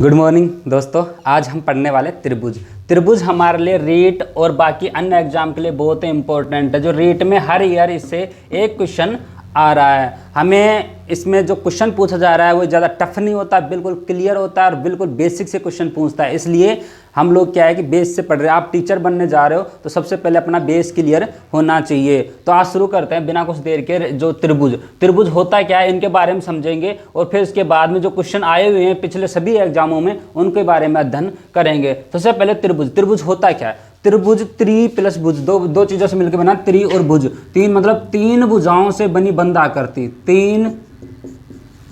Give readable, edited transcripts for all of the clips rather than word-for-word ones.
Good morning दोस्तों। आज हम पढ़ने वाले त्रिभुज। त्रिभुज हमारे लिए रीट और बाकी अन्य एग्जाम के लिए बहुत ही इंपॉर्टेंट है। जो रीट में हर ईयर इससे एक क्वेश्चन आ रहा है। हमें इसमें जो क्वेश्चन पूछा जा रहा है वो ज़्यादा टफ नहीं होता, बिल्कुल क्लियर होता है और बिल्कुल बेसिक से क्वेश्चन पूछता है। इसलिए हम लोग क्या है कि बेस से पढ़ रहे हैं। आप टीचर बनने जा रहे हो तो सबसे पहले अपना बेस क्लियर होना चाहिए। तो आज शुरू करते हैं बिना कुछ देर के। जो त्रिभुज होता क्या है इनके बारे में समझेंगे और फिर उसके बाद में जो क्वेश्चन आए हुए हैं पिछले सभी एग्जामों में उनके बारे में अध्ययन करेंगे। सबसे पहले त्रिभुज होता क्या है। त्रिभुज त्रि प्लस भुज, दो चीजों से मिलकर बना त्रि और भुज। तीन मतलब तीन भुजाओं से बनी बंद आकृति, तीन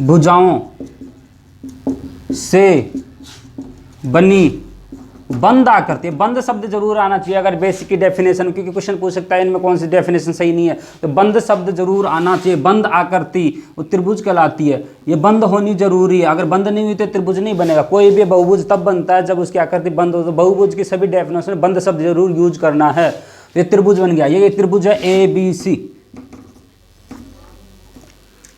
भुजाओं से बनी बंद आकृति। बंद शब्द जरूर आना चाहिए अगर बेसिक की डेफिनेशन, क्योंकि क्वेश्चन पूछ सकता है इनमें कौन सी डेफिनेशन सही नहीं है, तो बंद शब्द जरूर आना चाहिए। बंद आकृति वो त्रिभुज कहलाती है। ये बंद होनी जरूरी है, अगर बंद नहीं हुई तो त्रिभुज नहीं बनेगा। कोई भी बहुभुज तब बनता है जब उसकी आकृति बंद हो। तो बहुभुज की सभी डेफिनेशन में बंद शब्द जरूर यूज करना है। ये त्रिभुज बन गया। ये त्रिभुज है ABC,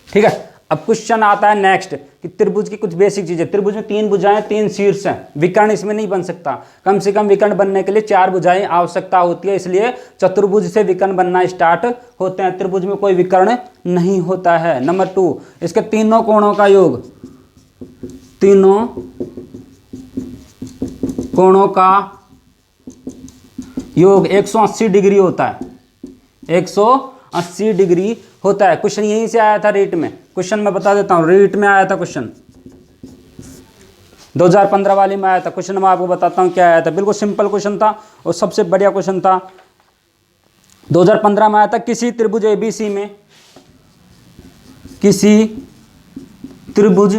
ठीक है। अब क्वेश्चन आता है नेक्स्ट कि त्रिभुज की कुछ बेसिक चीजें। त्रिभुज में तीन भुजाएं, तीन शीर्ष हैं। विकर्ण इसमें नहीं बन सकता। कम से कम विकर्ण बनने के लिए चार भुजाएं आवश्यकता होती है, इसलिए चतुर्भुज से विकर्ण बनना स्टार्ट होते हैं। त्रिभुज में कोई विकर्ण नहीं होता है। नंबर 2, इसके तीनों कोणों का योग, तीनों कोणों का योग 180 डिग्री होता है। 180 डिग्री होता है। क्वेश्चन यहीं से आया था रीट में। क्वेश्चन मैं बता देता हूं, रीट में आया था क्वेश्चन 2015 वाली में आया था। क्वेश्चन मैं आपको बताता हूं क्या आया था। बिल्कुल सिंपल क्वेश्चन था और सबसे बढ़िया क्वेश्चन था। 2015 में आया था, किसी त्रिभुज ABC में, किसी त्रिभुज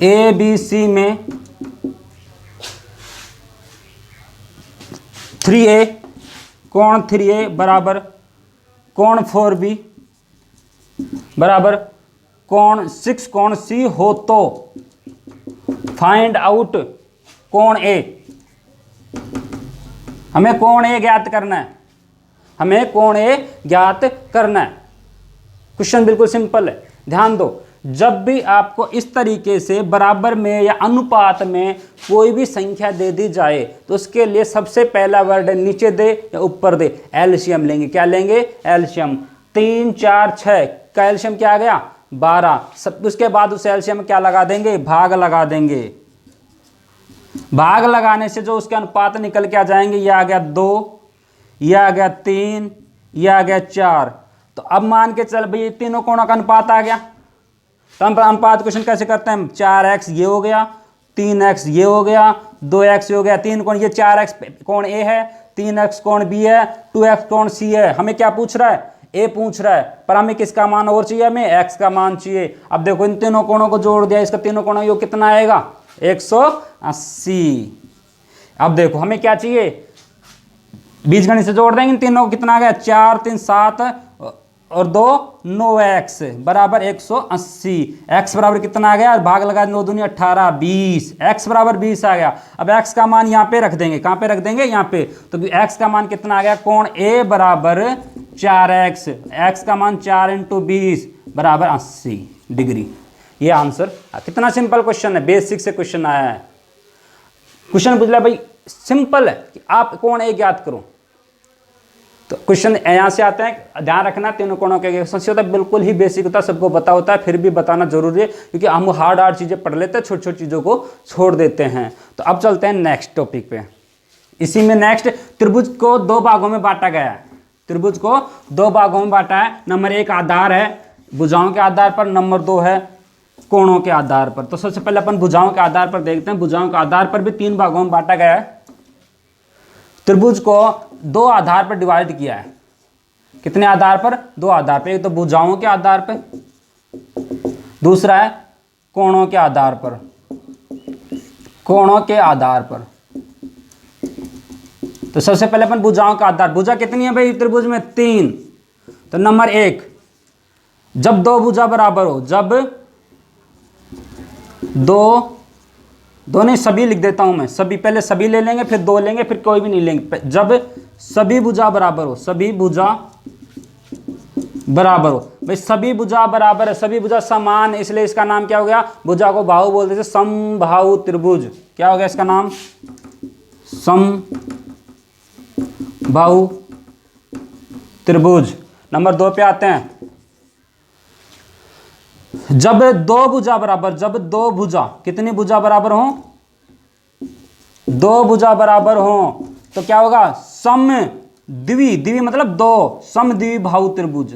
ABC में 3A कोण 3A बराबर कोण 4B बराबर कोण 6 कोण C हो तो फाइंड आउट कोण A। हमें कोण A ज्ञात करना है। हमें कोण A ज्ञात करना है। क्वेश्चन बिल्कुल सिंपल है, ध्यान दो। जब भी आपको इस तरीके से बराबर में या अनुपात में कोई भी संख्या दे दी जाए तो उसके लिए सबसे पहला वर्ड नीचे दे या ऊपर दे, एलसीएम लेंगे। क्या लेंगे? एलसीएम। 3 4 6 का एलसीएम क्या आ गया? 12। सब उसके बाद उस एलसीएम में क्या लगा देंगे? भाग लगा देंगे। भाग लगाने से जो उसके अनुपात निकल के आ जाएंगे, ये आ गया 2, ये आ गया 3, ये आ गया 4। तो अब मान के चल भाई तीनों कोणों का अनुपात आ गया। तो हम अनुपात क्वेश्चन कैसे करते हैं? 4x ये हो गया, 3x ये हो गया, 2x ये हो गया। 3 कोण, ये 4x कोण A है, 3x कोण B है, 2x कोण C है। हमें क्या पूछ रहा है? A पूछ रहा है, पर हमें किसका मान और चाहिए? हमें x का मान चाहिए। अब देखो इन तीनों कोणों को जोड़ दिया, इसका तीनों कोणों योग कितना आएगा? 180। अब देखो हमें क्या चाहिए? बीजगणित से जोड़ देंगे इन तीनों को। कितना आ गया? 4 3 7 और 2 9x बराबर 180। x बराबर कितना आ गया? भाग लगा 9 दूनी 18 20। x बराबर 20 आ गया। अब x का मान यहाँ पे रख देंगे। कहाँ पे रख देंगे? यहाँ पे। तो x का मान कितना आ गया? कोण A बराबर 4x। x का मान 4 × 20 बराबर 80 डिग्री। ये आंसर। कितना सिंपल क्वेश्चन है, बेसिक से क्वेश्चन आया है। क्वेश्चन पूछ लिया भाई, सिंपल है कि आप कोण A ज्ञात करो। तो क्वेश्चन यहाँ से आता है, ध्यान रखना तीनों कोणों के होता है। बिल्कुल ही बेसिक होता है, सबको पता होता है, फिर भी बताना जरूरी है क्योंकि हम हार्ड चीजें पढ़ लेते हैं, छोटी छोटी चीजों को छोड़ देते हैं। तो अब चलते हैं नेक्स्ट टॉपिक पे। इसी में नेक्स्ट, त्रिभुज को 2 भागों में बांटा गया है। त्रिभुज को 2 भागों में बांटा है। नंबर 1 आधार है भुजाओं के आधार पर, नंबर 2 है कोणों के आधार पर। तो सबसे पहले अपन भुजाओं के आधार पर देखते हैं। भुजाओं के आधार पर भी 3 भागों में बांटा गया है। त्रिभुज को 2 आधार पर डिवाइड किया है। कितने आधार पर? 2 आधार पर। एक तो भुजाओं के आधार पर, दूसरा है कोणों के आधार पर। कोणों के आधार पर। तो सबसे पहले अपन भुजाओं का आधार। भुजा कितनी है भाई त्रिभुज में? 3। तो नंबर 1, जब 2 भुजा बराबर हो, जब 2 नहीं, सभी लिख देता हूं मैं। सभी, पहले सभी ले लेंगे, फिर 2 लेंगे, फिर कोई भी नहीं लेंगे। जब सभी भुजा बराबर हो, सभी भुजा बराबर हो। भाई सभी भुजा बराबर है, सभी भुजा समान, इसलिए इसका नाम क्या हो गया, भुजा को बाहु बोलते थे, समबाहु त्रिभुज। क्या हो गया इसका नाम, समबाहु त्रिभुज। नंबर 2 पे आते हैं। जब दो भुजा बराबर, जब दो भुजा, कितनी भुजा बराबर हो, दो भुजा बराबर हो तो क्या होगा, सम द्वि, द्वि मतलब दो, सम द्विबाहु त्रिभुज।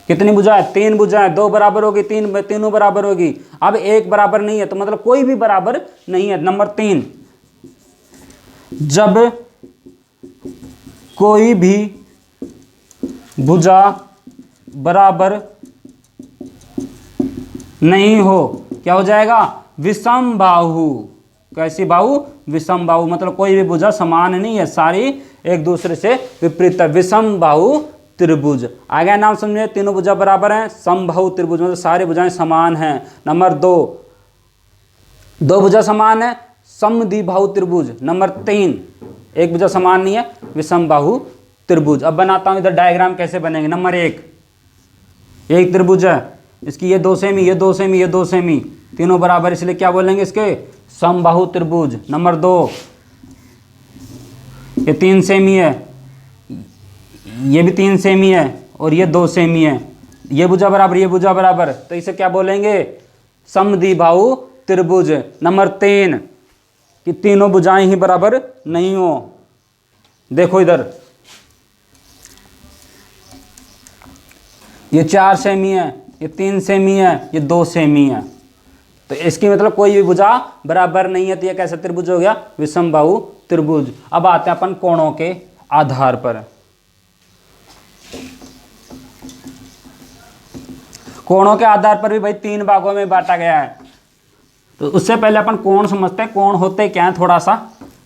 कितनी भुजा है, 3 भुजा है, 2 बराबर होगी, तीनों बराबर होगी। अब एक बराबर नहीं है तो मतलब कोई भी बराबर नहीं है। नंबर 3, जब कोई भी भुजा बराबर नहीं हो, क्या हो जाएगा, विषम बाहु। कैसी बाहु, विषम बाहु, मतलब कोई भी भुजा समान नहीं है, सारी एक दूसरे से विपरीत है, विषम बाहु त्रिभुज। आ गया नाम समझे, तीनों भुजा बराबर हैं, समबाहु त्रिभुज मतलब सारी भुजाएं समान हैं। नंबर 2, दो भुजा समान है, समद्विबाहु त्रिभुज। नंबर 3, एक भुजा समान नहीं है, विषम बाहु त्रिभुज। अब बनाता हूं इधर डायग्राम कैसे बनेंगे। नंबर 1, एक त्रिभुज है, इसकी ये 2 सेमी, ये 2 सेमी, ये 2 सेमी, तीनों बराबर, इसलिए क्या बोलेंगे इसके, समबाहु त्रिभुज। नंबर 2, ये 3 सेमी है, ये भी 3 सेमी है और ये 2 सेमी है, ये भुजा बराबर, ये भुजा बराबर, तो इसे क्या बोलेंगे, समद्विबाहु त्रिभुज। नंबर 3, कि तीनों भुजाएं ही बराबर नहीं हो। देखो इधर, ये 4 सेमी है, ये 3 सेमी है, ये 2 सेमी है, तो इसकी मतलब कोई भी भुजा बराबर नहीं है, तो ये कैसा त्रिभुज हो गया, विषमबाहु त्रिभुज। अब आते हैं अपन कोणों के आधार पर। कोणों के आधार पर भी भाई 3 भागों में बांटा गया है, तो उससे पहले अपन कोण समझते हैं, कोण होते क्या है थोड़ा सा,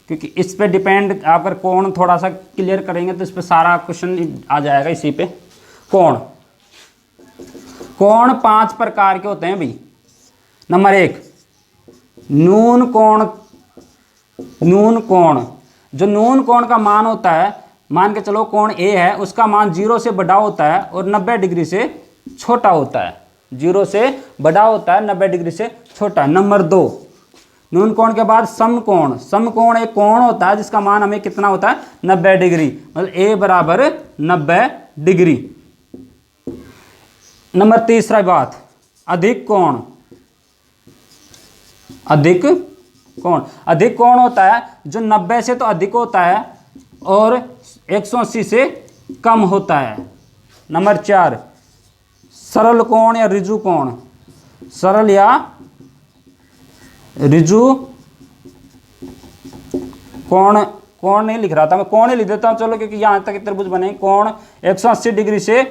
क्योंकि इस पे डिपेंड, अगर कोण थोड़ा सा क्लियर करेंगे तो इस पे सारा क्वेश्चन आ जाएगा इसी पे। कोण, कोण 5 प्रकार के होते हैं भाई। नंबर 1, न्यून कोण। न्यून कोण, जो न्यून कोण का मान होता है, मान के चलो कोण ए है, उसका मान 0 से बड़ा होता है और 90 डिग्री से छोटा होता है। 0 से बड़ा होता है, 90 डिग्री से छोटा। नंबर 2, न्यून कोण के बाद समकोण। समकोण एक कोण होता है जिसका मान हमें कितना होता है, 90 डिग्री, मतलब ए बराबर 90 डिग्री। नंबर 3 बात, अधिक कोण। अधिक कोण, अधिक कोण होता है जो 90 से तो अधिक होता है और 180 से कम होता है। नंबर 4, सरल कोण या ऋजु कोण। सरल या ऋजु कोण, कोण नहीं लिख रहा था मैं, कोण ही लिख देता हूं चलो, क्योंकि यहां तक त्रिभुज बने। कोण 180 डिग्री से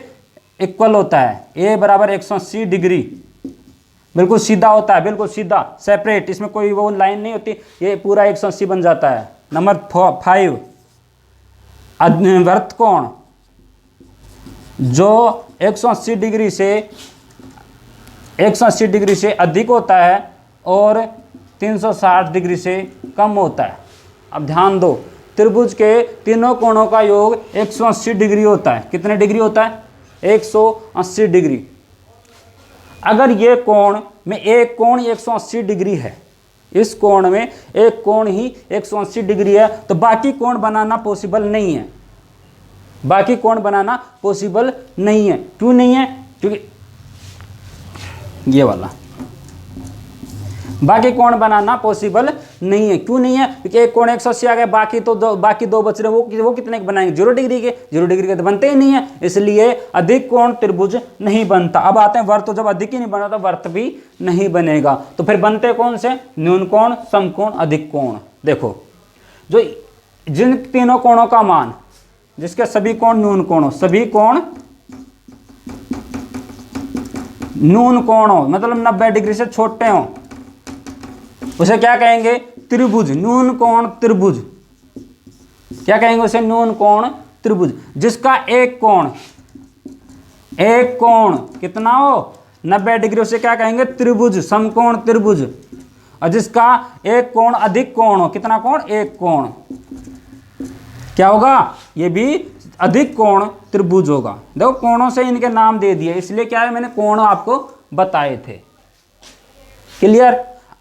इक्वल होता है, ए बराबर 180 डिग्री, बिल्कुल सीधा होता है, बिल्कुल सीधा, सेपरेट, इसमें कोई वो लाइन नहीं होती, ये पूरा 180 बन जाता है। नंबर 5, वर्त कोण, जो 180 डिग्री से अधिक होता है और 360 डिग्री से कम होता है। अब ध्यान दो, त्रिभुज के तीनों कोणों का योग 180 डिग्री होता है। कितने डिग्री होता है, 180 डिग्री। अगर ये कोण में एक कोण 180 डिग्री है, इस कोण में एक कोण ही 180 डिग्री है, तो बाकी कोण बनाना पॉसिबल नहीं है। बाकी कोण बनाना पॉसिबल नहीं है। क्यों नहीं है, क्योंकि ये वाला बाकी कोण बनाना पॉसिबल नहीं है। क्यों नहीं है, क्योंकि एक कोण 180 आ गया, बाकी दो बच रहे, वो कितने के बनाएंगे, 0 डिग्री के। 0 डिग्री के तो बनते ही नहीं है, इसलिए अधिक कोण त्रिभुज नहीं बनता। अब आते हैं वर्त, तो जब अधिक ही नहीं बना तो वर्त भी नहीं बनेगा। तो फिर बनते कौन से, न्यून कोण, समकोण, अधिक कोण। देखो, जो जिन तीनों कोणों का मान, जिसके सभी कोण न्यून कोण हो, सभी कोण न्यून कोण हो, मतलब 90 डिग्री से छोटे हो, उसे क्या कहेंगे, त्रिभुज, न्यून कोण त्रिभुज। क्या कहेंगे उसे, न्यून कोण त्रिभुज। जिसका एक कोण कितना हो, 90 डिग्री, उसे क्या कहेंगे, त्रिभुज, समकोण त्रिभुज। और जिसका एक कोण अधिक कोण हो, कितना कोण, एक कोण, क्या होगा, ये भी अधिक कोण त्रिभुज होगा। देखो कोणों से इनके नाम दे दिए, इसलिए क्या है मैंने कोण आपको बताए थे। क्लियर।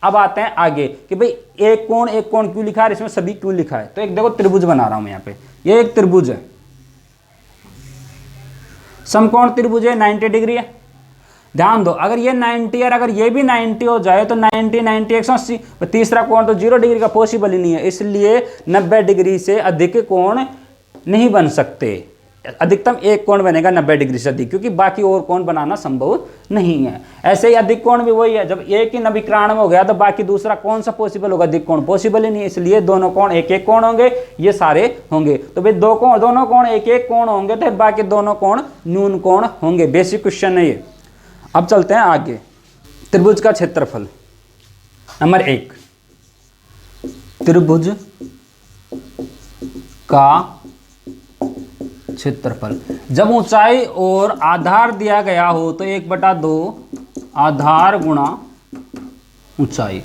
अब आते हैं आगे कि भाई एक कोण क्यों लिखा है, इसमें सभी क्यों लिखा है। तो एक देखो त्रिभुज बना रहा हूं मैं यहाँ पे, ये एक त्रिभुज है, समकोण त्रिभुज है, 90 डिग्री है। ध्यान दो, अगर ये 90 और अगर ये भी 90 हो जाए तो 90 90 180, तीसरा कोण तो 0 डिग्री का पॉसिबल ही नहीं है, इसलिए 90 डिग्री से अधिक कोण नहीं बन सकते। अधिकतम एक कोण बनेगा 90 डिग्री से अधिक, क्योंकि बाकी और कोण बनाना संभव नहीं है। ऐसे ही अधिक कोण भी वही है, जब एक ही 90 हो गया तो बाकी दूसरा कौन सा पॉसिबल होगा, अधिक कोण पॉसिबल ही नहीं है, इसलिए दोनों कोण एक एक कोण होंगे, ये सारे होंगे। तो भाई दोनों कोण एक एक कोण होंगे तो बाकी दोनों कोण न्यून कोण होंगे। बेसिक क्वेश्चन है ये। अब चलते हैं आगे। त्रिभुज का क्षेत्रफल नंबर 1, त्रिभुज का क्षेत्रफल। जब ऊंचाई और आधार दिया गया हो तो 1/2 आधार गुणा ऊंचाई,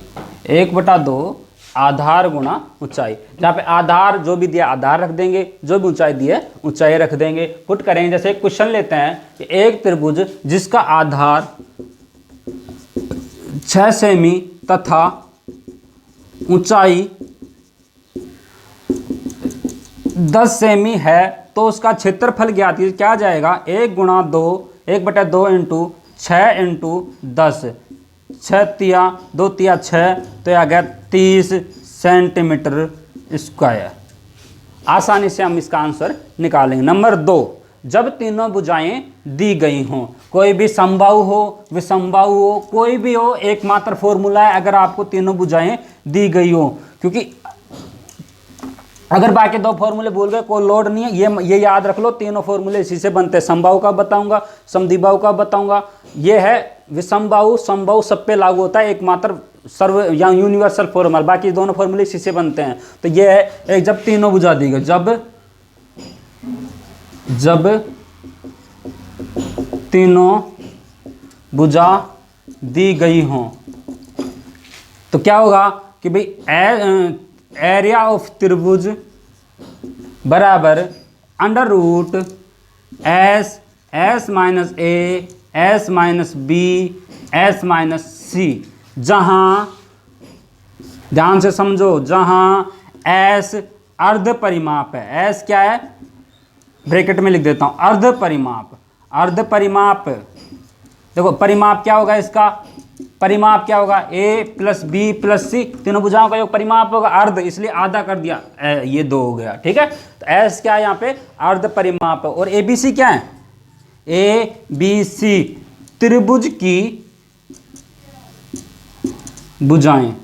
1/2 आधार गुणा ऊंचाई। जहां पे आधार जो भी दिया आधार रख देंगे, जो भी ऊंचाई दी है ऊंचाई रख देंगे। पुट करेंगे, जैसे एक क्वेश्चन लेते हैं कि एक त्रिभुज जिसका आधार 6 सेमी तथा ऊंचाई 10 सेमी है तो उसका क्षेत्रफल ज्ञात कीजिए। क्या जाएगा, 1/2 इंटू 6 इंटू 10, 6 तिया 2 तिया 6, तो यह आ गया 30 सेंटीमीटर स्क्वायर। आसानी से हम इसका आंसर निकालेंगे। नंबर 2, जब तीनों भुजाएं दी गई हों, कोई भी समबाहु हो विषमबाहु हो कोई भी हो, एकमात्र फॉर्मूला है अगर आपको तीनों भुजाएं दी गई हो, क्योंकि अगर बाकी 2 फॉर्मूले भूल गए कोई लोड नहीं है, ये याद रख लो, तीनों फॉर्मूले इसी से बनते हैं। समबाहु का बताऊंगा, समद्विबाहु का बताऊंगा, ये है विषमबाहु समबाहु सब पे लागू होता है, एकमात्र सर्व या यूनिवर्सल फॉर्मूला, बाकी दोनों फॉर्मूले इसी से बनते हैं। तो ये है एक, जब तीनों भुजा दी गई, जब तीनों भुजा दी गई हो तो क्या होगा कि भाई एरिया ऑफ त्रिभुज बराबर √ S minus a S minus b S minus c. जहां ध्यान से समझो, जहां S अर्ध परिमाप है, S क्या है ब्रैकेट में लिख देता हूं, अर्ध परिमाप। अर्ध परिमाप देखो परिमाप क्या होगा, इसका परिमाप क्या होगा, A + B + C, तीनों भुजाओं का योग परिमाप होगा अर्ध, इसलिए आधा कर दिया, ये 2 हो गया। ठीक है, तो S क्या है यहाँ पे अर्ध परिमाप है। और ABC क्या है, ABC त्रिभुज की भुजाएं,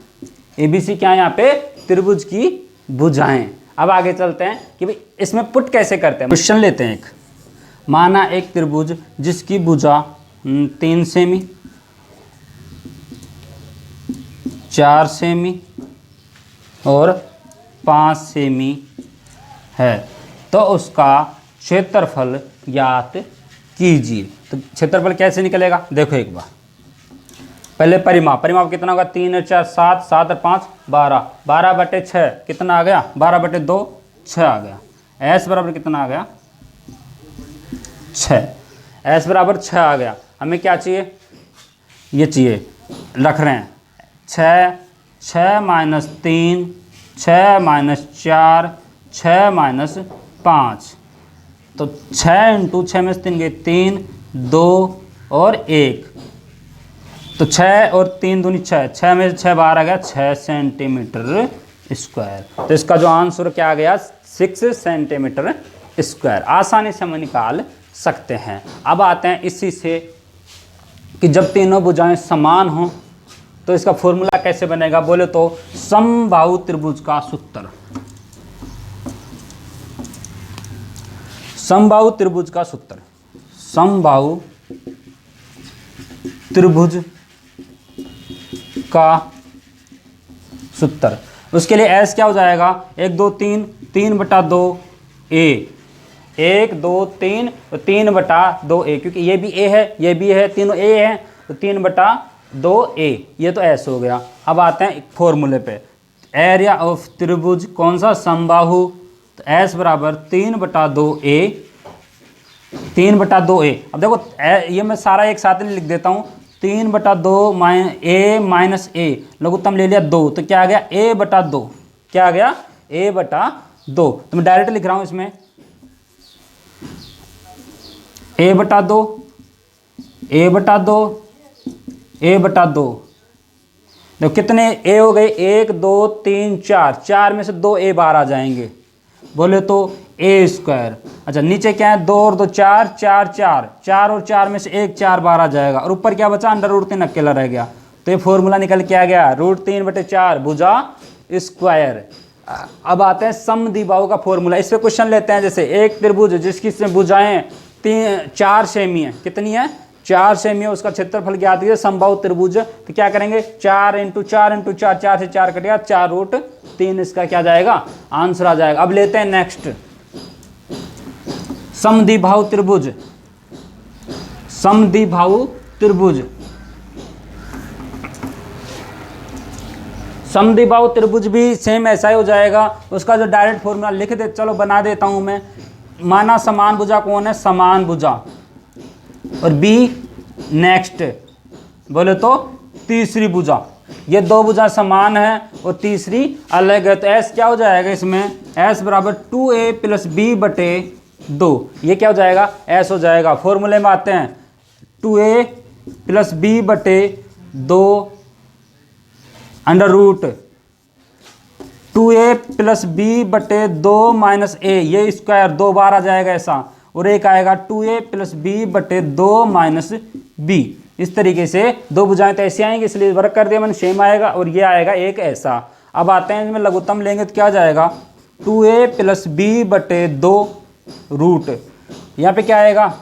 ABC क्या है यहाँ पे त्रिभुज की भुजाएं। अब आगे चलते हैं कि भाई इसमें पुट कैसे करते हैं। क्वेश्चन लेते हैं एक, माना एक त्रिभुज जिसकी भुजा 3 सेमी 4 सेमी और 5 सेमी है, तो उसका क्षेत्रफल ज्ञात कीजिए। तो क्षेत्रफल कैसे निकलेगा, देखो एक बार पहले परिमाप कितना होगा, 3 और 4 7, 7 और 5 12, 12/6 कितना आ गया, 12/2 6 आ गया। S बराबर कितना आ गया 6, S बराबर 6 आ गया। हमें क्या चाहिए, ये चाहिए, रख रहे हैं 6 6 - 3 6 - 4 6 - 5, तो 6 × 6 में से 3 गए 3 2 और 1, तो 6 और 3 दूनी 6, 6 में से 6 बाहर आ गया 6 सेंटीमीटर स्क्वायर। तो इसका जो आंसर क्या आ गया 6 सेंटीमीटर स्क्वायर। आसानी से हम निकाल सकते हैं। अब आते हैं इसी से कि जब तीनों भुजाएं समान हों तो इसका फॉर्मूला कैसे बनेगा, बोले तो समबाहु त्रिभुज का सूत्र। समबाहु त्रिभुज का सूत्र, समबाहु त्रिभुज का सूत्र। उसके लिए S क्या हो जाएगा, 1 2 3 3/2 A, 1 2 3 तो 3/2 A, क्योंकि ये भी A है ये भी है, तीनों A है, तो 3/2 A, ये तो S हो गया। अब आते हैं फॉर्मूले पे, एरिया ऑफ त्रिभुज कौन सा, समबाहु, तो तो S बराबर 3/2A, 3/2A। अब देखो ये मैं सारा एक साथ लिख देता हूँ, 3/2 A माइनस A, लघुत्तम ले लिया 2, तो क्या आ गया A/2, क्या आ गया A/2। तो मैं डायरेक्ट लिख रहा हूँ इसमें A/2, A/2, A/2। देखो कितने A हो गए, 1 2 3 4, 4 में से 2 A बाहर आ जाएंगे, बोले तो A²। अच्छा नीचे क्या है, 2 और 2 4, 4 4, 4 और 4 में से 1 4 बाहर आ जाएगा, और ऊपर क्या बचा, √3 अकेला रह गया। तो ये फॉर्मूला निकल के आ गया √3/4 भुजा स्क्वायर। अब आते हैं समद्विबाहु का फॉर्मूला। इस पे क्वेश्चन लेते हैं, जैसे एक त्रिभुज जिसकी भुजाएं 4 सेमी है, कितनी है 4 सेमी है, उसका क्षेत्रफल ज्ञात कीजिए समबाहु त्रिभुज। तो क्या करेंगे 4 × 4 × 4, 4 से 4 कटेगा, 4√3 इसका क्या जाएगा आंसर आ जाएगा। अब लेते हैं नेक्स्ट समद्विबाहु त्रिभुज। समद्विबाहु त्रिभुज, समद्विबाहु त्रिभुज भी सेम ऐसा ही हो जाएगा। उसका जो डायरेक्ट फॉर्मूला लिख दे, चलो बना देता हूं मैं। माना समान भुजा कौन है, समान भुजा, और बी नेक्स्ट बोले तो तीसरी भुजा। ये दो भुजा समान है और तीसरी अलग है, तो एस क्या हो जाएगा इसमें, एस बराबर 2a + b/2। ये क्या हो जाएगा, एस हो जाएगा। फॉर्मूले में आते हैं, 2a + b/2 √ 2a + b/2 - a, ये स्क्वायर 2 बार आ जाएगा ऐसा, और एक आएगा 2a + b/2 - b। इस तरीके से दो भुजाएं तो ऐसी आएंगी, इसलिए वर्क कर दिया मैंने, सेम आएगा, और ये आएगा एक ऐसा। अब आते हैं इसमें लघुत्तम लेंगे तो क्या आ जाएगा, 2a + b/2 √ यहाँ पे क्या आएगा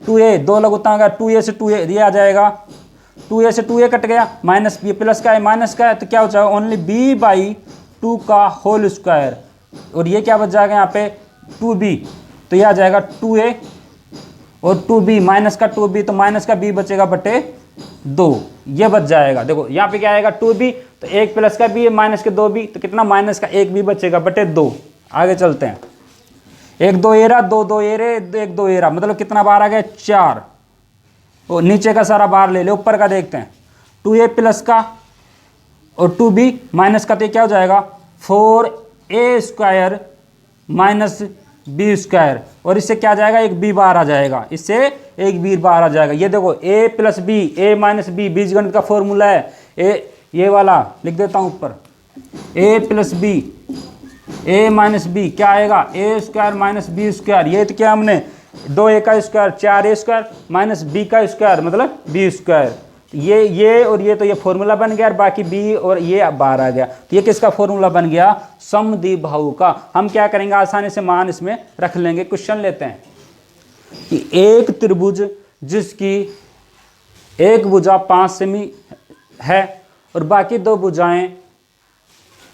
2a, दो लघुत्तम आएगा 2a से 2a, ये आ जाएगा 2a से 2a कट गया, माइनस b प्लस का है माइनस का है, तो क्या हो जाएगा ओनली b/2 का होल स्क्वायर, और ये क्या बच जाएगा यहाँ पे 2b, तो ये आ जाएगा 2a और 2b, माइनस का 2b, तो माइनस का b बचेगा /2, ये बच जाएगा। देखो यहाँ पे क्या आएगा 2b, तो 1 प्लस का b है माइनस के 2b, तो कितना माइनस का 1b बचेगा /2। आगे चलते हैं, 1 2 एरा 2 2 एरे 1 2 एरा, मतलब कितना बार आ गया 4, और नीचे का सारा बार ले ले, ऊपर का देखते हैं 2a प्लस का और 2b माइनस का, तो क्या हो जाएगा 4a² - b², और इससे क्या आ जाएगा एक b बार आ जाएगा, इससे एक b बार आ जाएगा। ये देखो a + b, a - b बीजगणित का फॉर्मूला है, ये वाला लिख देता हूँ ऊपर, a + b, a - b क्या आएगा a² - b²। ये तो क्या हमने 2a का स्क्वायर 4a² - b का स्क्वायर मतलब b²। ये और ये, तो ये फॉर्मूला बन गया, और बाकी b और ये बाहर आ गया, तो ये किसका फॉर्मूला बन गया समद्विबाहु का। हम क्या करेंगे आसानी से मान इसमें रख लेंगे। क्वेश्चन लेते हैं कि एक त्रिभुज जिसकी एक भुजा 5 सेमी है और बाकी दो भुजाएं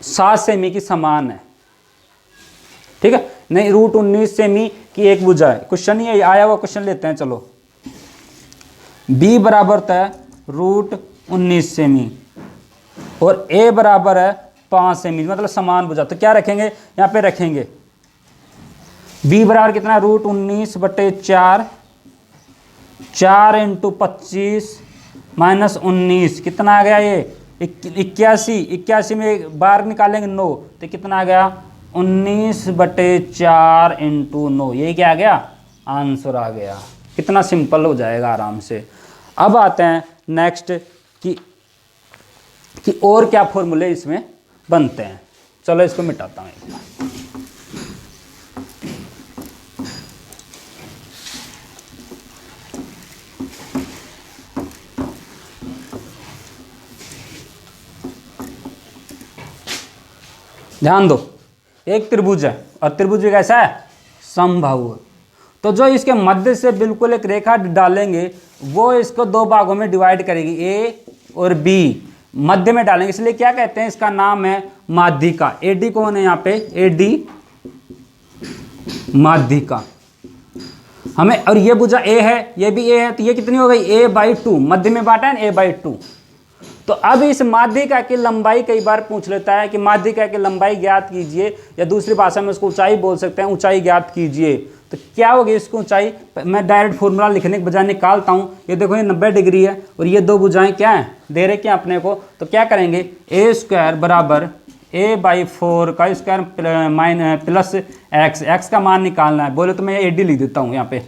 7 सेमी की समान है, ठीक है, नहीं √19 सेमी की एक भुजा है। क्वेश्चन ही आया हुआ क्वेश्चन लेते हैं, चलो b बराबर है √19 सेमी और a बराबर है 5 सेमी, मतलब समान भुजा। तो क्या रखेंगे यहाँ पे, रखेंगे b बराबर कितना √19/4, 4 × 25 - 19, कितना आ गया ये 81 में बार निकालेंगे 9, तो कितना आ गया 19/4 × 9, ये क्या आ गया आंसर आ गया। कितना सिंपल हो जाएगा आराम से। अब आते हैं नेक्स्ट कि और क्या फॉर्मूले इसमें बनते हैं। चलो इसको मिटाता हूँ एक बार। ध्यान दो, एक त्रिभुज है और त्रिभुज कैसा है समबाहु, तो जो इसके मध्य से बिल्कुल एक रेखा डालेंगे वो इसको दो भागों में डिवाइड करेगी, ए और बी मध्य में डालेंगे, इसलिए क्या कहते हैं इसका नाम है माध्यिका। एडी कौन है यहाँ पे, एडी माध्यिका हमें, और ये भुजा ए है ये भी ए है, तो ये कितनी हो गई a/2, मध्य में बांटा है ना a/2, तो अब इस माध्यिका की लंबाई कई बार पूछ लेता है कि माध्यिका की लंबाई ज्ञात कीजिए, या दूसरी भाषा में उसको ऊंचाई बोल सकते हैं, ऊंचाई ज्ञात कीजिए। तो क्या होगी इसकी ऊंचाई, मैं डायरेक्ट फॉर्मूला लिखने के बजाय निकालता हूँ। ये देखो ये 90 डिग्री है और ये दो भुजाएं क्या है, दे रहे क्या अपने को। तो क्या करेंगे, ए स्क्वायर बराबर a/4 का square minus plus x, x का मान निकालना है। बोले तो मैं AD लिख देता हूँ यहाँ पे,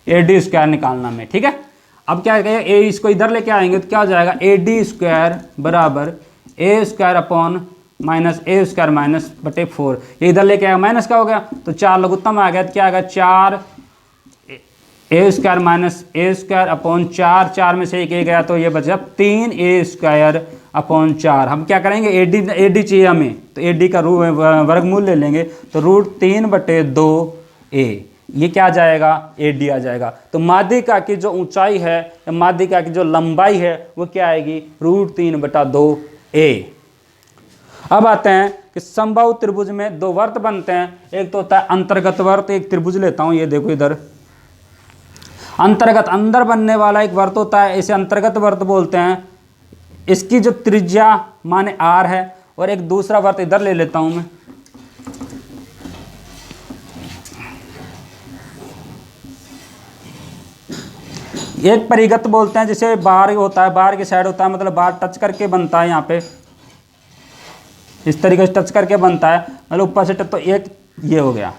AD स्क्वायर निकालना में, ठीक है। अब क्या करेंगे, ए इसको इधर लेके आएंगे तो क्या हो जाएगा, AD स्क्वायर बराबर a square upon minus A square minus बटे 4। ये इधर लेके आएगा, माइनस का हो गया तो 4 लघुत्तम आ गया, तो क्या आएगा 4 ए स्क्वायर माइनस ए स्क्वायर अपॉन 4, 4 में से एक ए गया तो ये बचा 3 ए स्क्वायर अपॉन 4। हम क्या करेंगे, AD चाहिए हमें, तो AD का वर्गमूल ले लेंगे, तो √3/2a, ये क्या आ जाएगा, AD आ जाएगा। तो माध्यिका की जो ऊंचाई है या माध्यिका की जो लंबाई है वो क्या आएगी, √3/2a। अब आते हैं कि समबाहु त्रिभुज में दो वर्त बनते हैं, एक तो होता है अंतर्गत वर्त। एक त्रिभुज लेता हूं, ये देखो इधर अंतर्गत अंदर बनने वाला एक वर्त होता है, इसे अंतर्गत वर्त बोलते हैं। इसकी जो त्रिज्या माने r है, और एक दूसरा वर्त इधर ले लेता हूं मैं, एक परिगत बोलते हैं, जिसे बाहर होता है, बाहर की साइड होता है, मतलब बाहर टच करके बनता है, यहाँ पे इस तरीके से टच करके बनता है, मतलब ऊपर से टच। तो एक ये हो गया,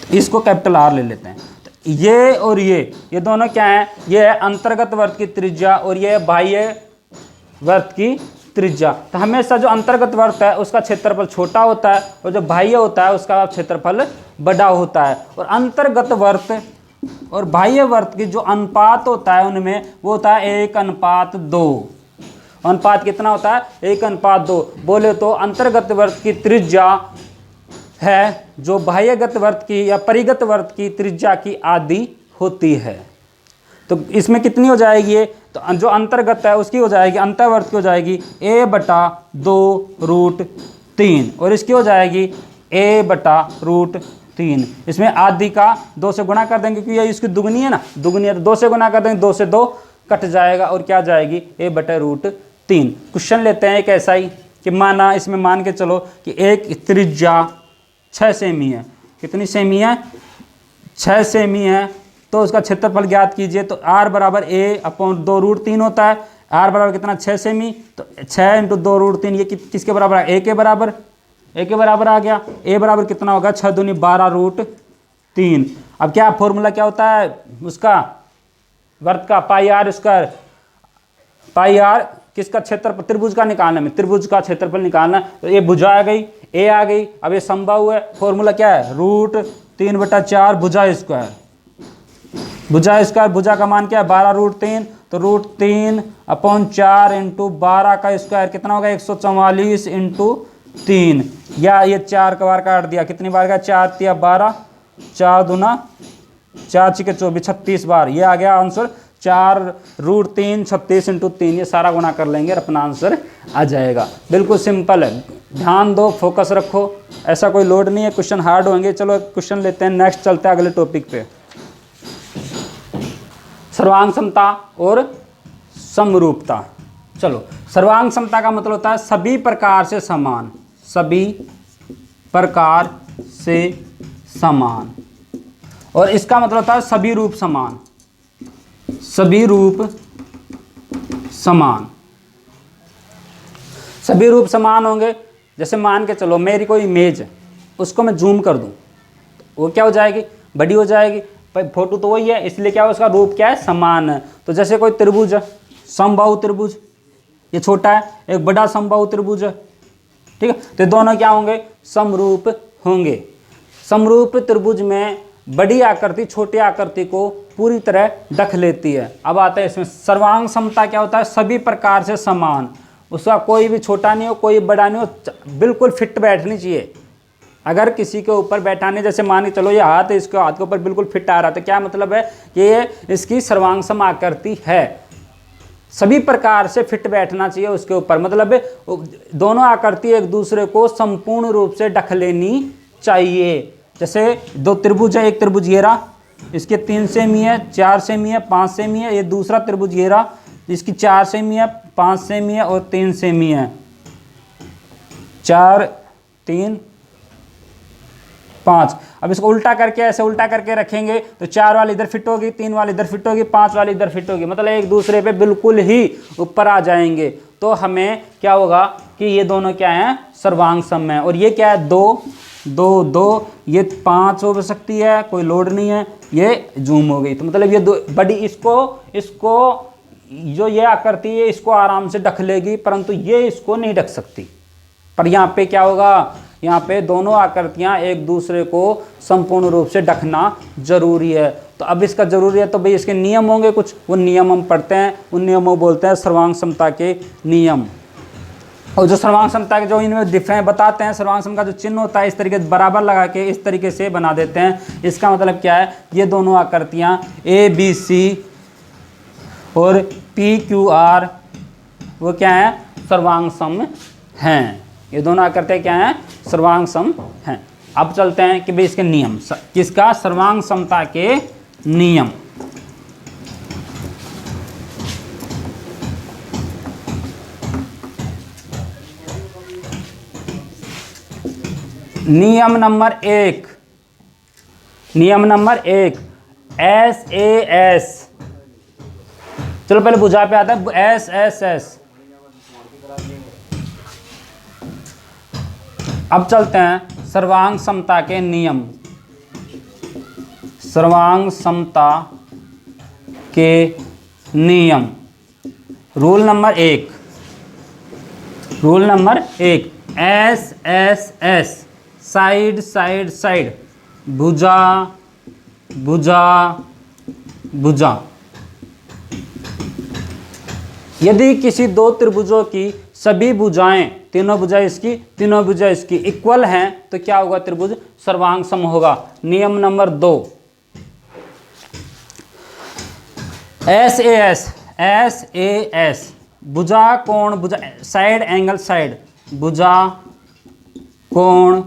तो इसको कैपिटल R ले लेते हैं। तो ये और ये दोनों क्या हैं, ये है अंतर्गत वर्त की त्रिज्या और ये है बाह्य वर्त की त्रिज्या। तो हमेशा जो अंतर्गत वर्त है उसका क्षेत्रफल छोटा होता है और जो बाह्य होता है उसका क्षेत्रफल बड़ा होता है। और अंतर्गत वर्त और बाह्य वर्त की जो अनुपात होता है उनमें वो होता है 1:2। अनुपात कितना होता है, 1:2। बोले तो अंतर्गत वर्त की त्रिज्या है जो बाह्यगत वर्त की या परिगत वर्त की त्रिज्या की आधी होती है। तो इसमें कितनी हो जाएगी ये, तो जो अंतर्गत है उसकी हो जाएगी, अंतर्वर्त की हो जाएगी a/2√3 और इसकी हो जाएगी a/√3। इसमें आधी का 2 से गुणा कर देंगे क्योंकि ये इसकी दुगनी है ना, दुगनी है तो 2 से गुणा कर देंगे, 2 से 2 कट जाएगा और क्या जाएगी a/√3। क्वेश्चन लेते हैं एक ऐसा ही कि माना, इसमें मान के चलो कि एक त्रिज्या 6 सेमी है। कितनी सेमी है, 6 सेमी है। तो उसका क्षेत्रफल ज्ञात कीजिए। तो r बराबर a/2√3 होता है। r बराबर कितना, 6 सेमी, तो 6 × 2√3 ये किसके बराबर है, a के बराबर, a के बराबर आ गया। a बराबर कितना होगा, 6 दूनी 12√3। अब क्या फॉर्मूला क्या होता है उसका वर्त का, πr स्क्वायर, πr किसका क्षेत्रफल, त्रिभुज का निकालना में, त्रिभुज का क्षेत्रफल निकालना। तो ये भुजा आ गई, a आ गई। अब ये समबाहु है, फॉर्मूला क्या है, √3/4 भुजा स्क्वायर, भुजा स्क्वायर, भुजा का मान क्या है 12√3। तो √3/4 × 12 का स्क्वायर कितना होगा, 144 × 3, या ये 4 का बार काट दिया, कितनी बार का, 4 × 12, 4 दूना 4 × 24, 36 बार। ये आ गया आंसर 4√3 36 × 3। ये सारा गुणा कर लेंगे और अपना आंसर आ जाएगा। बिल्कुल सिंपल है, ध्यान दो, फोकस रखो, ऐसा कोई लोड नहीं है। क्वेश्चन हार्ड होंगे। चलो क्वेश्चन लेते हैं, नेक्स्ट चलते हैं अगले टॉपिक पे, सर्वांग समता और समरूपता। चलो, सर्वांग समता का मतलब होता है सभी प्रकार से समान, सभी प्रकार से समान, और इसका मतलब होता है सभी रूप समान, सभी रूप समान, सभी रूप समान होंगे। जैसे मान के चलो मेरी कोई इमेज है, उसको मैं जूम कर दूं, वो क्या हो जाएगी, बड़ी हो जाएगी। पर फोटो तो वही है, इसलिए क्या है, उसका रूप क्या है, समान है। तो जैसे कोई त्रिभुज है, समबाहु त्रिभुज, ये छोटा है, एक बड़ा समबाहु त्रिभुज है, ठीक है। तो दोनों क्या होंगे, समरूप होंगे। समरूप त्रिभुज में बड़ी आकृति छोटी आकृति को पूरी तरह ढक लेती है। अब आता है इसमें सर्वांग समता क्या होता है, सभी प्रकार से समान, उसका कोई भी छोटा नहीं हो, कोई बड़ा नहीं हो, बिल्कुल फिट बैठनी चाहिए। अगर किसी के ऊपर बैठाने, जैसे मान के चलो ये हाथ है, इसके हाथ के ऊपर बिल्कुल फिट आ रहा, तो क्या मतलब है कि ये इसकी सर्वांग सम आकृति है, सभी प्रकार से फिट बैठना चाहिए उसके ऊपर। मतलब दोनों आकृति एक दूसरे को संपूर्ण रूप से ढक लेनी चाहिए। जैसे दो त्रिभुज है, एक त्रिभुज ये रहा, इसके 3 सेमी है, 4 सेमी है, 5 सेमी है, ये दूसरा त्रिभुज ये रहा, इसकी 4 सेमी है, 5 सेमी है और 3 सेमी है। 4 3 5। अब इसको उल्टा करके ऐसे उल्टा करके रखेंगे तो 4 वाली इधर फिट होगी, 3 वाली इधर फिट होगी, 5 वाली इधर फिट होगी, मतलब एक दूसरे पे बिल्कुल ही ऊपर आ जाएंगे। तो हमें क्या होगा कि ये दोनों क्या हैं, सर्वांग सम है। और ये क्या है, 2 2 2, ये 5 हो सकती है, कोई लोड नहीं है, ये जूम हो गई। तो मतलब ये दो बड़ी, इसको जो ये आकृति है इसको आराम से ढक लेगी, परंतु ये इसको नहीं ढक सकती। पर यहाँ पे क्या होगा, यहाँ पे दोनों आकृतियाँ एक दूसरे को संपूर्ण रूप से ढकना जरूरी है। तो अब इसका जरूरी है तो भाई इसके नियम होंगे कुछ, वो नियम हम पढ़ते हैं, उन नियमों बोलते हैं सर्वांग समता के नियम। और जो सर्वांग समता के जो इनमें डिफरेंस बताते हैं, सर्वांग सम का जो चिन्ह होता है इस तरीके से बराबर लगा के इस तरीके से बना देते हैं। इसका मतलब क्या है, ये दोनों आकृतियाँ ABC और PQR वो क्या है, सर्वांग सम हैं। ये दोनों आकृतियाँ क्या हैं, सर्वांग सम हैं। अब चलते हैं कि भाई इसके नियम, किसका, सर्वांग समता के नियम। नियम नंबर 1, नियम नंबर 1 SAS। चलो पहले भुजा पे आता है, SSS। अब चलते हैं सर्वांग समता के नियम। सर्वांग समता के नियम, rule number 1, rule number 1 SSS, side side side, भुजा भुजा भुजा। यदि किसी दो त्रिभुजों की सभी भुजाएं, तीनों भुजाएं इसकी, तीनों भुजाएं इसकी इक्वल हैं तो क्या होगा, त्रिभुज सर्वांग सम होगा। नियम नंबर 2 SAS, SAS भुजा कोण भुजा, साइड एंगल साइड, भुजा कोण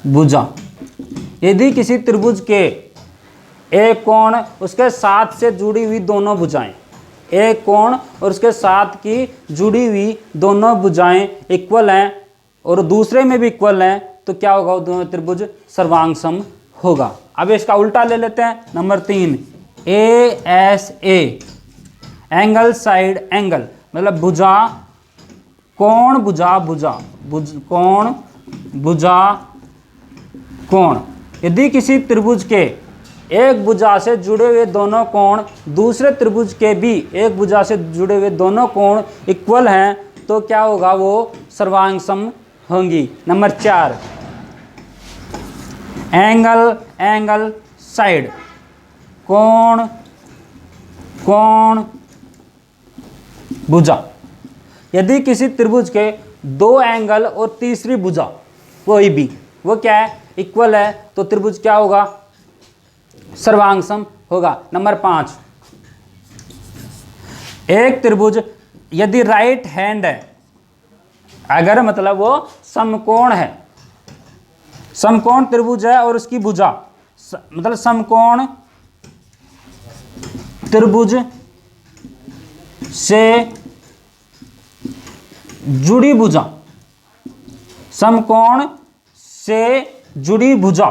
भुजा। यदि किसी त्रिभुज के एक कोण उसके साथ से जुड़ी हुई दोनों भुजाएं, एक कोण और उसके साथ की जुड़ी हुई दोनों भुजाएं इक्वल हैं और दूसरे में भी इक्वल हैं तो क्या होगा, दोनों त्रिभुज सर्वांग सम होगा। अब इसका उल्टा ले लेते हैं, number 3 ASA, angle side angle, मतलब भुजा कोण भुजा भुजा, कोण भुजा कोण। यदि किसी त्रिभुज के एक भुजा से जुड़े हुए दोनों कोण दूसरे त्रिभुज के भी एक भुजा से जुड़े हुए दोनों कोण इक्वल हैं तो क्या होगा, वो सर्वांग सम होंगी। नंबर 4 एंगल एंगल साइड, कोण कोण भुजा। यदि किसी त्रिभुज के 2 एंगल और तीसरी भुजा कोई भी वो क्या है, इक्वल है तो त्रिभुज क्या होगा, सर्वांग सम होगा। नंबर 5 एक त्रिभुज यदि राइट हैंड है, अगर मतलब वो समकोण है, समकोण त्रिभुज है और उसकी भुजा मतलब समकोण त्रिभुज से जुड़ी भुजा, समकोण से जुड़ी भुजा,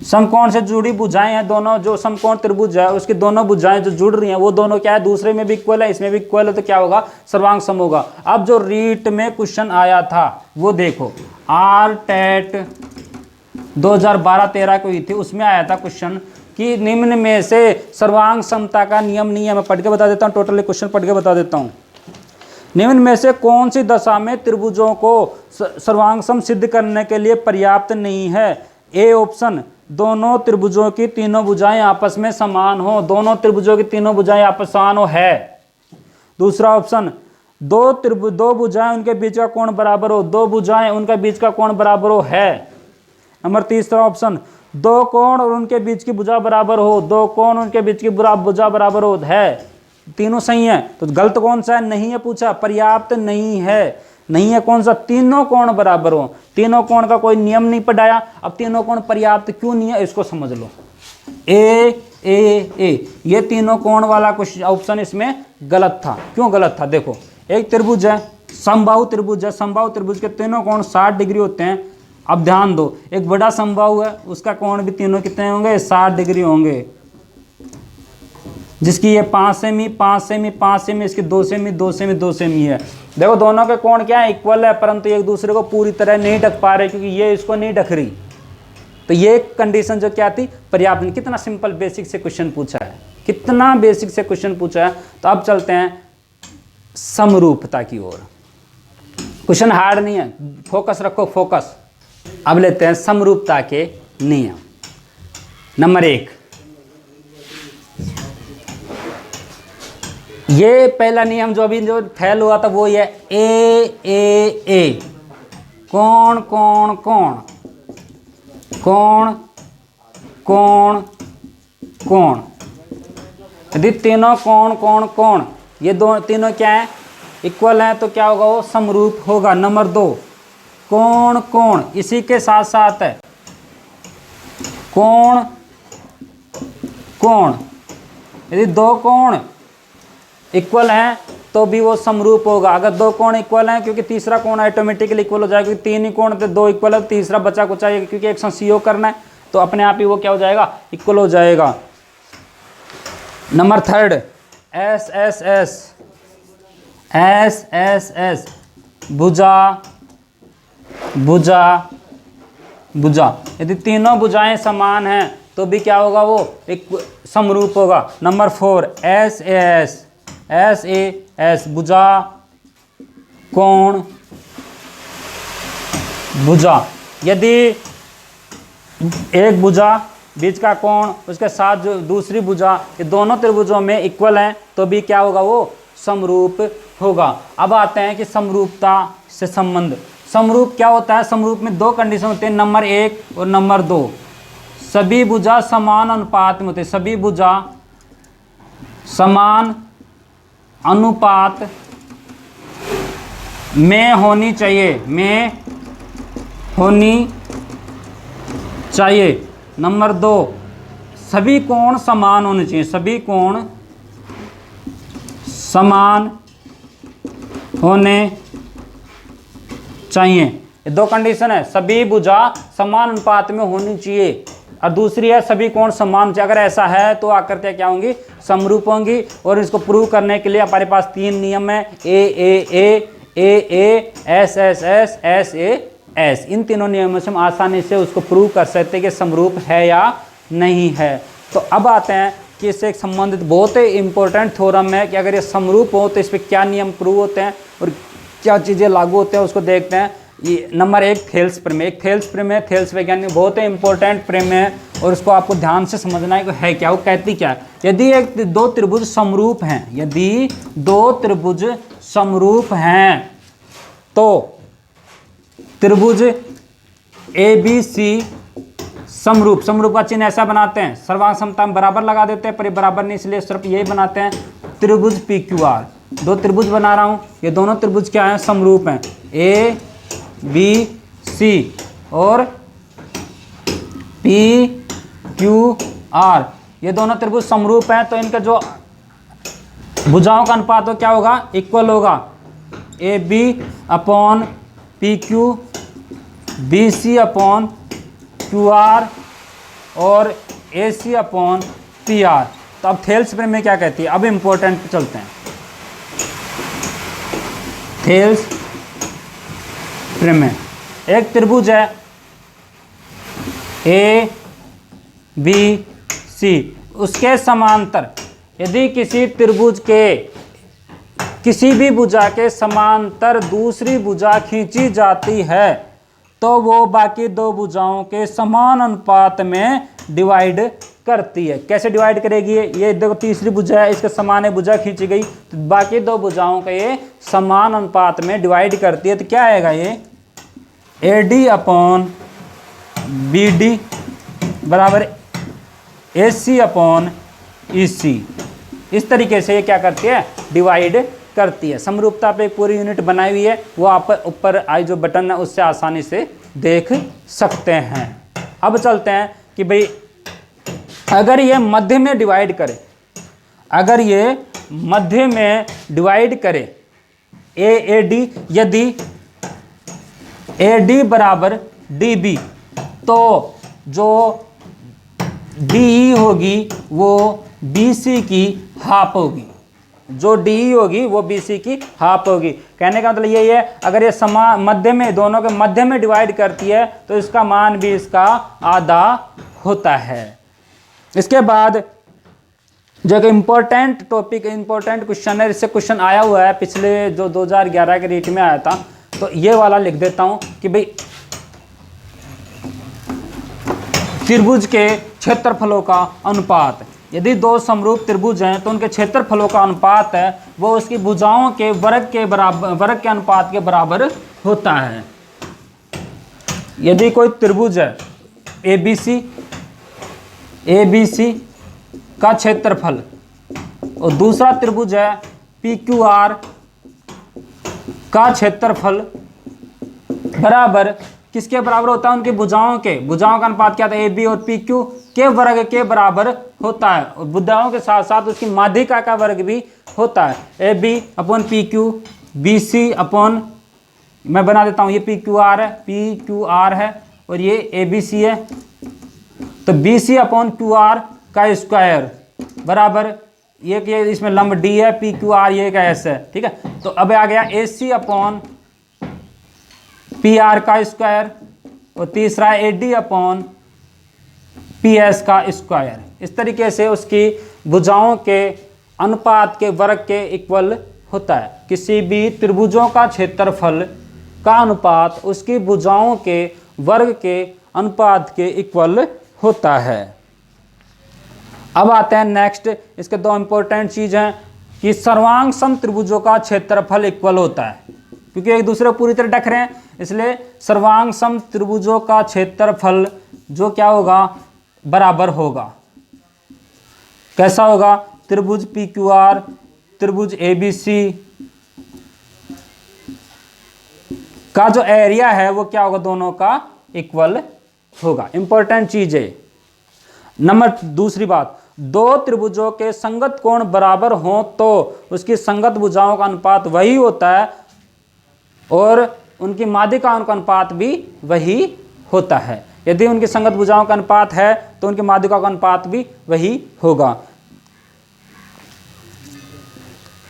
समकोण से जुड़ी भुजाएं हैं दोनों, जो समकोण त्रिभुज है उसकी दोनों भुजाएं जो जुड़ रही हैं वो दोनों क्या है, दूसरे में भी इक्वल है, इसमें भी इक्वल है तो क्या होगा, सर्वांग सम होगा। अब जो रीट में क्वेश्चन आया था वो देखो, RTET 2012-13 को हुई थी, उसमें आया था क्वेश्चन कि निम्न में से सर्वांग समता का नियम नहीं है। मैं पढ़ के बता देता हूँ, टोटली क्वेश्चन पढ़ के बता देता हूँ। निम्न में से कौन सी दशा में त्रिभुजों को सर्वांग सम सिद्ध करने के लिए पर्याप्त नहीं है। ए ऑप्शन, दोनों त्रिभुजों की तीनों भुजाएं आपस में समान हो, दोनों त्रिभुजों की तीनों भुजाएं आपस समान हो, है। दूसरा ऑप्शन, दो भुजाएं उनके बीच का कोण बराबर हो, दो भुजाएं उनके बीच का कोण बराबर हो, है। नंबर तीसरा ऑप्शन, दो कोण और उनके बीच की भुजा बराबर हो, दो कोण उनके बीच की भुजा बराबर हो, है। तीनों सही है तो गलत कौन सा है, नहीं है पूछा, पर्याप्त नहीं है, नहीं है कौन सा, तीनों कोण बराबर हो। तीनों कोण का कोई नियम नहीं पढ़ाया, अब तीनों कोण पर्याप्त क्यों नहीं है इसको समझ लो। ए ए, ये तीनों कोण वाला कुछ ऑप्शन इसमें गलत था। क्यों गलत था? देखो, एक त्रिभुज है, समबाहु त्रिभुज है, समबाहु त्रिभुज के तीनों कोण 60 डिग्री होते हैं। अब ध्यान दो, एक बड़ा समबाहु है, उसका कोण भी तीनों कितने होंगे? 60 डिग्री होंगे, जिसकी ये 5 सेमी 5 सेमी 5 सेमी, इसकी 2 सेमी 2 सेमी 2 सेमी है। देखो दोनों के कोण क्या है? इक्वल है, परंतु एक दूसरे को पूरी तरह नहीं ढक पा रहे, क्योंकि ये इसको नहीं ढक रही। तो ये कंडीशन जो क्या थी? पर्याप्त। कितना सिंपल बेसिक से क्वेश्चन पूछा है, कितना बेसिक से क्वेश्चन पूछा है। तो अब चलते हैं समरूपता की ओर। क्वेश्चन हार्ड नहीं है, फोकस रखो, फोकस। अब लेते हैं समरूपता के नियम। नंबर 1, ये पहला नियम जो फेल हुआ था वो ये ए, कोण कोण कोण कोण कोण कोण, यदि तीनों कोण कोण कोण ये दो तीनों क्या है? इक्वल हैं, तो क्या होगा? वो समरूप होगा। नंबर 2, कोण कोण इसी के साथ साथ है, कोण कोण, यदि दो कोण इक्वल हैं तो भी वो समरूप होगा। अगर दो कोण इक्वल हैं, क्योंकि तीसरा कोण ऑटोमेटिकली इक्वल हो जाएगा, क्योंकि 3 ही कोण थे, 2 इक्वल है, तीसरा बचा कुछ चाहिए, क्योंकि एक संयोग करना है, तो अपने आप ही वो क्या हो जाएगा? इक्वल हो जाएगा। Number 3, S S S S S S, भुजा भुजा भुजा, यदि तीनों भुजाएं समान हैं तो भी क्या होगा? वो एक समरूप होगा। Number 4, S S S A S, भुजा कोण भुजा, यदि एक भुजा बीच का कोण उसके साथ जो दूसरी भुजा, ये दोनों त्रिभुजों में इक्वल हैं तो भी क्या होगा? वो समरूप होगा। अब आते हैं कि समरूपता से संबंध। समरूप क्या होता है? समरूप में 2 कंडीशन होते हैं, नंबर 1 और नंबर 2। सभी भुजा समान अनुपात में होते हैं, सभी भुजा समान अनुपात में होनी चाहिए, में होनी चाहिए। नंबर 2, सभी कोण समान होने चाहिए, सभी कोण समान होने चाहिए। ये 2 कंडीशन है, सभी भुजा समान अनुपात में होनी चाहिए, और दूसरी है सभी कोण समान। अगर ऐसा है तो आकृतियाँ क्या होंगी? समरूप होंगी। और इसको प्रूव करने के लिए हमारे पास 3 नियम है, A S S S S A S. इन तीनों नियमों से हम आसानी से उसको प्रूव कर सकते हैं कि समरूप है या नहीं है। तो अब आते हैं कि इससे एक संबंधित बहुत ही इंपॉर्टेंट थ्योरम है कि अगर ये समरूप हो तो इस पर क्या नियम प्रूव होते हैं और क्या चीज़ें लागू होते हैं, उसको देखते हैं। ये नंबर 1, थेल्स प्रमेय। एक थेल्स प्रमेय, थेल्स वैज्ञानिक बहुत ही इंपॉर्टेंट प्रमेय है, और उसको आपको ध्यान से समझना है क्या वो कहती क्या है। यदि एक 2 त्रिभुज समरूप हैं, यदि 2 त्रिभुज समरूप हैं तो त्रिभुज ABC समरूप। समरूप का चिन्ह ऐसा बनाते हैं, सर्वांग समता में बराबर लगा देते हैं, पर ये बराबर नहीं इसलिए सिर्फ यही बनाते हैं। त्रिभुज PQR, 2 त्रिभुज बना रहा हूँ, ये दोनों त्रिभुज क्या हैं? समरूप हैं, ABC और PQR, ये दोनों त्रिभुज समरूप हैं, तो इनका जो भुजाओं का अनुपात हो क्या होगा? इक्वल होगा। AB upon PQ, BC upon QR और AC अपॉन PR। तो अब थेल्स प्रमेय क्या कहती है? अब इंपॉर्टेंट चलते हैं, थेल्स प्रमेय। एक त्रिभुज है ABC, उसके समांतर यदि किसी त्रिभुज के किसी भी भुजा के समांतर दूसरी भुजा खींची जाती है तो वो बाकी 2 भुजाओं के समान अनुपात में डिवाइड करती है। कैसे डिवाइड करेगी? ये देखो तीसरी भुजा है, इसके समान भुजा खींची गई तो बाकी 2 भुजाओं का ये समान अनुपात में डिवाइड करती है। तो क्या आएगा? ये AD अपॉन BD बराबर AC अपॉन EC। इस तरीके से ये क्या करती है? डिवाइड करती है। समरूपता पे एक पूरी यूनिट बनाई हुई है, वो आप ऊपर आई जो बटन है उससे आसानी से देख सकते हैं। अब चलते हैं कि भाई अगर ये मध्य में डिवाइड करे, अगर ये मध्य में डिवाइड करे ए डी, यदि ए डी बराबर डी बी, तो जो डी होगी वो बी सी की हाफ होगी, जो डी होगी वो बी सी की हाफ होगी। कहने का मतलब यही है, अगर ये समान मध्य में, दोनों के मध्य में डिवाइड करती है तो इसका मान भी इसका आधा होता है। इसके बाद जो एक इम्पोर्टेंट टॉपिक, इम्पोर्टेंट क्वेश्चन है, इससे क्वेश्चन आया हुआ है पिछले जो 2011 के रीट में आया था, तो ये वाला लिख देता हूं कि भाई त्रिभुज के क्षेत्रफलों का अनुपात, यदि दो समरूप त्रिभुज हैं तो उनके क्षेत्रफलों का अनुपात है वो उसकी भुजाओं के वर्ग के बराबर, वर्ग के अनुपात के बराबर होता है। यदि कोई त्रिभुज है ए बी सी का क्षेत्रफल और दूसरा त्रिभुज है पी क्यू आर का क्षेत्रफल बराबर किसके बराबर होता है, उनकी भुजाओं के, भुजाओं का अनुपात क्या था, ए बी और पी क्यू के वर्ग के बराबर होता है, और भुजाओं के साथ साथ उसकी माध्यिका का वर्ग भी होता है। A B upon P Q, B C upon, मैं बना देता हूँ, ये पी क्यू आर है, पी क्यू आर है और ये ए बी सी है, तो B C upon Q R का स्क्वायर बराबर ये इसमें लंब डी है, पी क्यू आर ये का एस है, ठीक है। तो अब आ गया ए सी अपॉन पी आर का स्क्वायर और तीसरा A D upon P S का स्क्वायर। इस तरीके से उसकी भुजाओं के अनुपात के वर्ग के इक्वल होता है। किसी भी त्रिभुजों का क्षेत्रफल का अनुपात उसकी भुजाओं के वर्ग के अनुपात के इक्वल होता है। अब आते हैं नेक्स्ट, इसके दो इंपॉर्टेंट चीज हैं कि सर्वांग सम त्रिभुजों का क्षेत्रफल इक्वल होता है, क्योंकि एक दूसरे को पूरी तरह ढक रहे हैं, इसलिए सर्वांग सम त्रिभुजों का क्षेत्रफल जो क्या होगा, बराबर होगा। कैसा होगा, त्रिभुज पी क्यू आर, त्रिभुज ए बी सी का जो एरिया है वो क्या होगा, दोनों का इक्वल होगा। इंपॉर्टेंट चीज है। नंबर दूसरी बात, दो त्रिभुजों के संगत कोण बराबर हो तो उसकी संगत भुजाओं का अनुपात वही होता है और उनकी माध्यिकाओं का अनुपात भी वही होता है। यदि उनकी संगत भुजाओं का अनुपात है तो उनकी माध्यिकाओं का अनुपात भी वही होगा।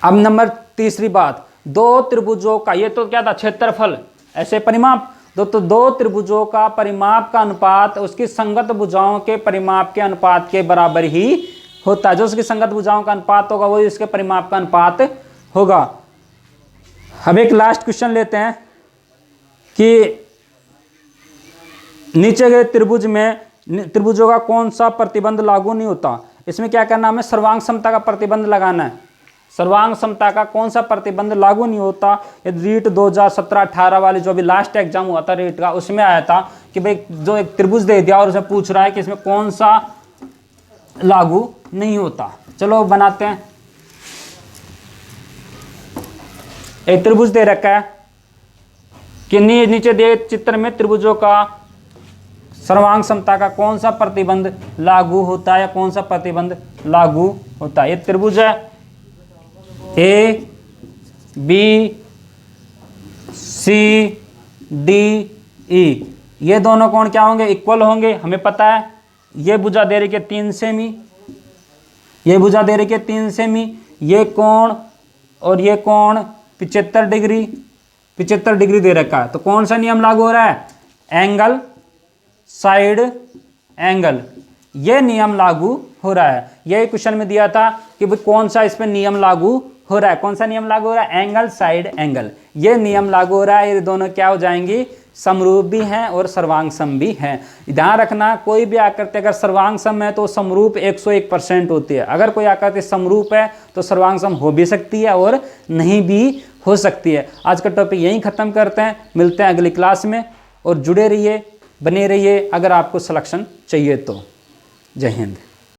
अब नंबर तीसरी बात, दो त्रिभुजों का, ये तो क्या था, क्षेत्रफल, ऐसे परिमाप, तो दो त्रिभुजों का परिमाप का अनुपात उसकी संगत भुजाओं के परिमाप के अनुपात के बराबर ही होता है। जो उसकी संगत भुजाओं का अनुपात होगा वही उसके परिमाप का अनुपात होगा। अब एक लास्ट क्वेश्चन लेते हैं कि नीचे गए त्रिभुज में त्रिभुजों का कौन सा प्रतिबंध लागू नहीं होता। इसमें क्या करना, हमें सर्वांग समता का प्रतिबंध लगाना है। सर्वांग समता का कौन सा प्रतिबंध लागू नहीं होता। यदि रीट 2017-18 वाली जो भी लास्ट एग्जाम हुआ था रीट का, उसमें आया था कि भाई जो एक त्रिभुज दे दिया और उसमें पूछ रहा है कि इसमें कौन सा लागू नहीं होता। चलो बनाते हैं। एक त्रिभुज दे रखा है कि नीचे दिए चित्र में त्रिभुजों का सर्वांग समता का कौन सा प्रतिबंध लागू होता है या कौन सा प्रतिबंध लागू होता है। ये त्रिभुज है A B C D E, ये दोनों कोण क्या होंगे, इक्वल होंगे, हमें पता है। ये भुजा दे रही है 3 सेमी, ये भुजा दे रही है 3 सेमी, ये कोण और ये कोण 75 डिग्री, 75 डिग्री दे रखा है। तो कौन सा नियम लागू हो रहा है, एंगल साइड एंगल, ये नियम लागू हो रहा है। यही क्वेश्चन में दिया था कि भाई कौन सा इस पर नियम लागू हो रहा है, कौन सा नियम लागू हो रहा है, एंगल साइड एंगल, ये नियम लागू हो रहा है। ये दोनों क्या हो जाएंगी, समरूप भी हैं और सर्वांग सम भी हैं। ध्यान रखना, कोई भी आकृति अगर सर्वांग सम है तो समरूप 101% होती है। अगर कोई आकृति समरूप है तो सर्वांग सम हो भी सकती है और नहीं भी हो सकती है। आज का टॉपिक यहीं ख़त्म करते हैं, मिलते हैं अगली क्लास में, और जुड़े रहिए, बने रहिए अगर आपको सिलेक्शन चाहिए तो। जय हिंद।